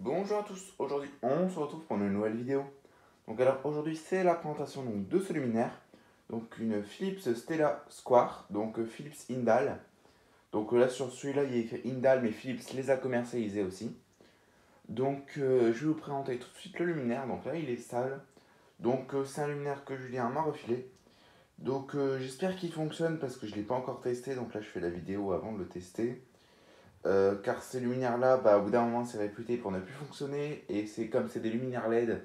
Bonjour à tous, aujourd'hui on se retrouve pour une nouvelle vidéo. Donc alors aujourd'hui c'est la présentation de ce luminaire, donc une Philips Stella Square, donc Philips Indal. Donc là sur celui-là il y a écrit Indal mais Philips les a commercialisés aussi. Donc je vais vous présenter tout de suite le luminaire, donc là il est sale. Donc c'est un luminaire que Julien m'a refilé. Donc j'espère qu'il fonctionne parce que je ne l'ai pas encore testé, donc là je fais la vidéo avant de le tester. Car ces luminaires-là, au bout d'un moment, c'est réputé pour ne plus fonctionner. Et c'est comme c'est des luminaires LED,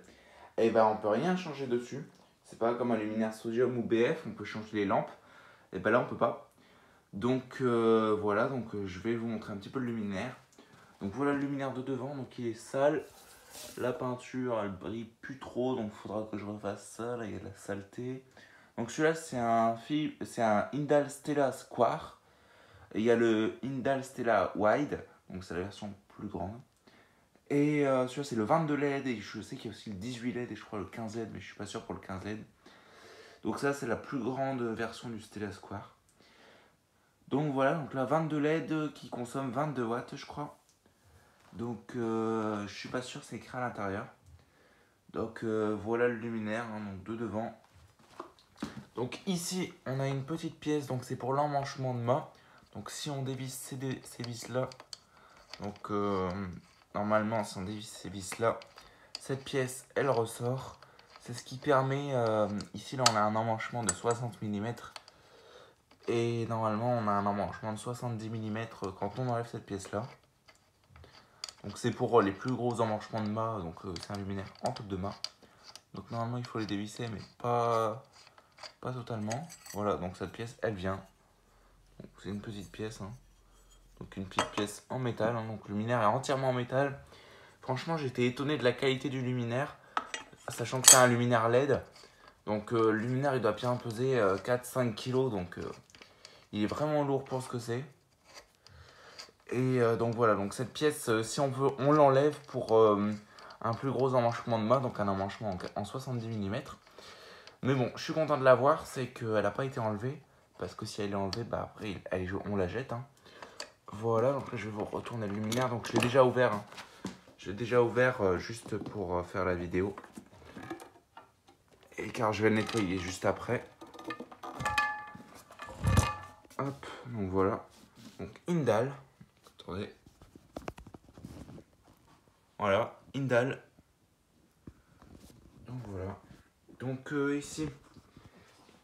et on peut rien changer dessus. C'est pas comme un luminaire sodium ou BF, on peut changer les lampes. Et là, on peut pas. Donc voilà, je vais vous montrer un petit peu le luminaire. Donc voilà le luminaire de devant, donc il est sale. La peinture, elle brille plus trop, donc il faudra que je refasse ça. Là, il y a de la saleté. Donc celui-là, c'est un Indal Stella Square. Et il y a le Indal Stella Wide, donc c'est la version plus grande. Et celui-là, c'est le 22 LED, et je sais qu'il y a aussi le 18 LED, et je crois le 15 LED, mais je suis pas sûr pour le 15 LED. Donc ça, c'est la plus grande version du Stella Square. Donc voilà, donc là, 22 LED qui consomme 22 watts, je crois. Donc je suis pas sûr, c'est écrit à l'intérieur. Donc voilà le luminaire, hein, donc de devant. Donc ici, on a une petite pièce, donc c'est pour l'emmanchement de mât. Donc si on dévisse ces vis-là, donc normalement, si on dévisse ces vis-là, cette pièce, elle ressort. C'est ce qui permet, ici là on a un emmanchement de 60 mm. Et normalement on a un emmanchement de 70 mm quand on enlève cette pièce-là. Donc c'est pour les plus gros emmanchements de mât, donc c'est un luminaire en tube de mât. Donc normalement il faut les dévisser mais pas totalement. Voilà, donc cette pièce elle vient. C'est une petite pièce, hein. Donc une petite pièce en métal, hein. Donc le luminaire est entièrement en métal. Franchement j'étais étonné de la qualité du luminaire, sachant que c'est un luminaire LED. Donc le luminaire il doit bien peser 4-5 kg, donc il est vraiment lourd pour ce que c'est. Et donc voilà, donc cette pièce, si on veut, on l'enlève pour un plus gros emmanchement de mât, donc un emmanchement en 70 mm. Mais bon, je suis content de l'avoir, c'est qu'elle n'a pas été enlevée, parce que si elle est enlevée, après on la jette, hein. Voilà, donc là je vais vous retourner le luminaire, donc je l'ai déjà ouvert, hein. Je l'ai déjà ouvert juste pour faire la vidéo. Et car je vais le nettoyer juste après. Hop, donc voilà. Donc Indal. Attendez. Voilà, Indal. Donc voilà. Donc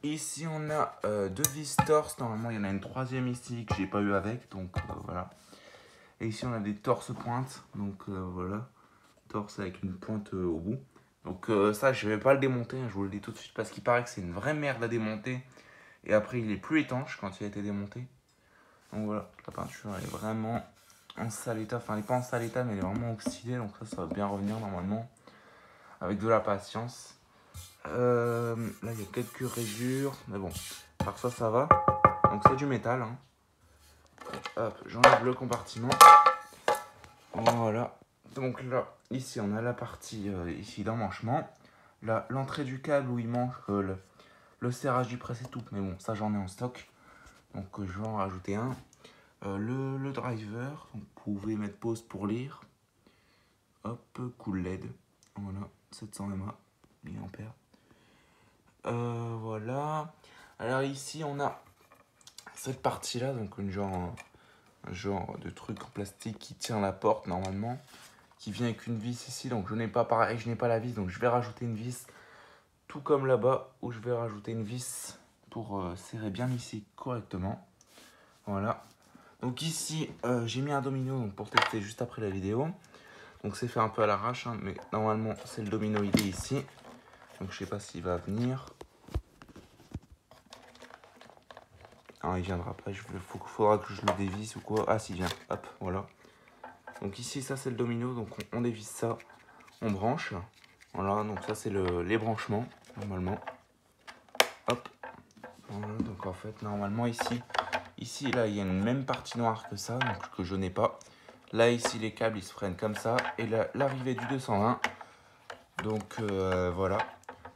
ici on a deux vis torses. Normalement il y en a une troisième ici que j'ai pas eu avec. Donc voilà. Et ici on a des torses pointes. Donc voilà. Torse avec une pointe au bout. Donc ça je vais pas le démonter, hein, je vous le dis tout de suite parce qu'il paraît que c'est une vraie merde à démonter. Et après il est plus étanche quand il a été démonté. Donc voilà, la peinture elle est vraiment en sale état. Enfin elle est pas en sale état mais elle est vraiment oxydée. Donc ça va bien revenir normalement. Avec de la patience. Là il y a quelques rayures. Mais bon, par ça va. Donc c'est du métal, hein. Hop, j'enlève le compartiment. Voilà. Donc là, ici on a la partie ici d'emmanchement. Là, l'entrée du câble où il manque le serrage du presse et tout. Mais bon, ça j'en ai en stock. Donc je vais en rajouter un. Le driver, donc, vous pouvez mettre pause pour lire. Hop, cool LED. Voilà, 700 mAh, milliampères. Voilà. Alors ici on a cette partie là, donc un genre de truc en plastique qui tient la porte normalement, qui vient avec une vis ici. Donc je n'ai pas pareil, je n'ai pas la vis, donc je vais rajouter une vis, tout comme là-bas où je vais rajouter une vis pour serrer bien ici correctement. Voilà. Donc ici j'ai mis un domino donc, pour tester juste après la vidéo. Donc c'est fait un peu à l'arrache, hein, mais normalement c'est le domino idée ici. Donc je sais pas s'il va venir. Ah, il viendra pas, faudra que je le dévisse ou quoi. Ah s'il vient, hop, voilà. Donc ici ça c'est le domino, donc on dévisse ça, on branche. Voilà, donc ça c'est les branchements, normalement. Hop. Voilà, donc en fait normalement ici là il y a une même partie noire que ça, donc que je n'ai pas. Là ici les câbles ils se freinent comme ça, et l'arrivée du 220. Donc voilà.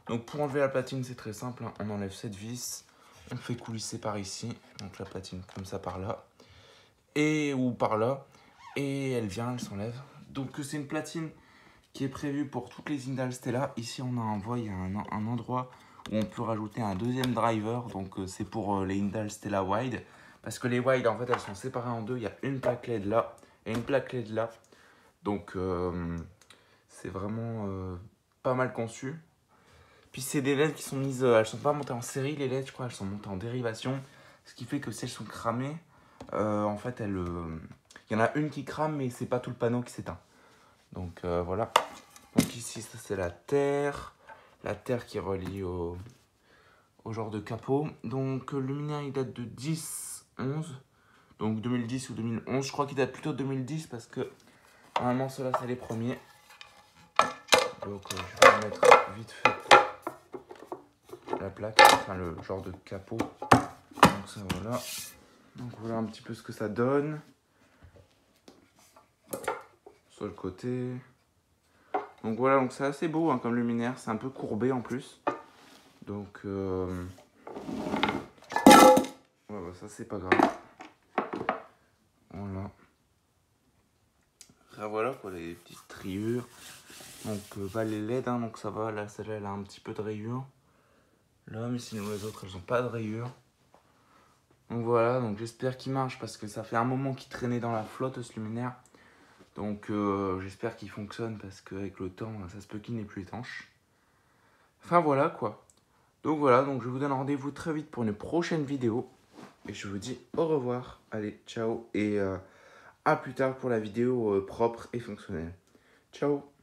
Donc pour enlever la platine c'est très simple, hein. On enlève cette vis, on fait coulisser par ici, donc la platine comme ça par là, ou par là, et elle s'enlève. Donc c'est une platine qui est prévue pour toutes les Indal Stella. Ici on voit il y a un endroit où on peut rajouter un deuxième driver. Donc c'est pour les Indal Stella Wide. Parce que les Wide en fait elles sont séparées en deux. Il y a une plaque LED là et une plaque LED là. Donc c'est vraiment pas mal conçu. Puis c'est des LED qui sont mises, elles sont pas montées en série les LED, je crois, elles sont montées en dérivation. Ce qui fait que si elles sont cramées, en fait il y en a une qui crame mais c'est pas tout le panneau qui s'éteint. Donc voilà. Donc ici ça c'est la terre qui est reliée au genre de capot. Donc le luminaire il date de 10-11, donc 2010 ou 2011. Je crois qu'il date plutôt de 2010 parce que normalement ceux-là c'est les premiers. Donc je vais remettre vite fait la plaque, enfin le genre de capot. Donc ça voilà. Donc voilà un petit peu ce que ça donne. Sur le côté. Donc voilà, donc c'est assez beau hein, comme luminaire, c'est un peu courbé en plus. Donc ouais, bah, ça c'est pas grave. Voilà. Après voilà quoi, les petites rayures. Donc bah, les LED, hein, donc ça va, là celle-là elle a un petit peu de rayures. Là, mais sinon les autres elles ont pas de rayures. Donc voilà, donc j'espère qu'il marche parce que ça fait un moment qu'il traînait dans la flotte ce luminaire. Donc j'espère qu'il fonctionne parce qu'avec le temps, ça se peut qu'il n'est plus étanche. Enfin voilà quoi. Donc voilà, donc je vous donne rendez-vous très vite pour une prochaine vidéo. Et je vous dis au revoir. Allez, ciao. Et à plus tard pour la vidéo propre et fonctionnelle. Ciao.